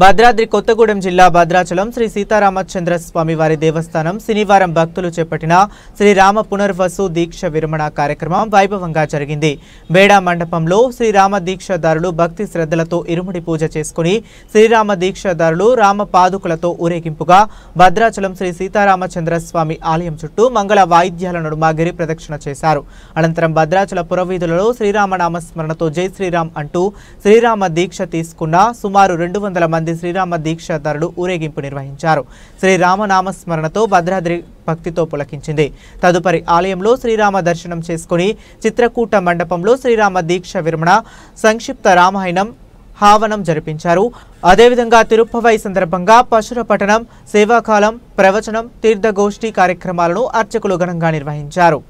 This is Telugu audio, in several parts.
భద్రాద్రి కొత్తగూడెం జిల్లా భద్రాచలం శ్రీ సీతారామచంద్ర స్వామి వారి దేవస్థానం శనివారం భక్తులు చేపట్టిన శ్రీరామ పునర్వసు దీక్ష విరమణ కార్యక్రమం వైభవంగా జరిగింది. బేడా మండపంలో శ్రీరామ దీక్షదారులు భక్తి శ్రద్ధలతో ఇరుముడి పూజ చేసుకుని శ్రీరామ దీక్షదారులు రామ పాదుకులతో ఊరేగింపుగా భద్రాచలం శ్రీ సీతారామచంద్ర స్వామి ఆలయం చుట్టూ మంగళ వాయిద్యాల నడుమ గిరి ప్రదక్షిణ చేశారు. అనంతరం భద్రాచల పురవీధులలో శ్రీరామ నామస్మరణతో జై శ్రీరామ్ అంటూ శ్రీరామ దీక్ష తీసుకున్న సుమారు 200 మంది శ్రీరామ దీక్షాదారులు ఊరేగింపు నిర్వహించారు. శ్రీరామ నామస్మరణతో భద్రాద్రి భక్తితో పులకించింది. తదుపరి ఆలయంలో శ్రీరామ దర్శనం చేసుకుని చిత్రకూట మండపంలో శ్రీరామ దీక్ష విరమణ సంక్షిప్త రామాయణం హావనం జరిపించారు. అదేవిధంగా తిరుప్పవై సందర్భంగా పశుర పఠనం, సేవాకాలం, ప్రవచనం, తీర్థగోష్ఠి కార్యక్రమాలను అర్చకులు ఘనంగా నిర్వహించారు.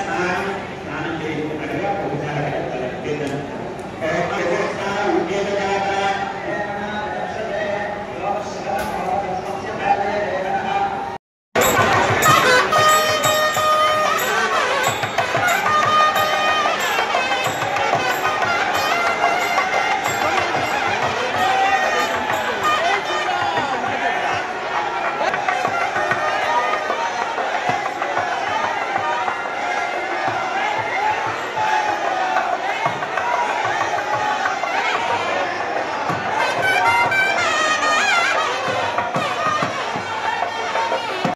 స్నానం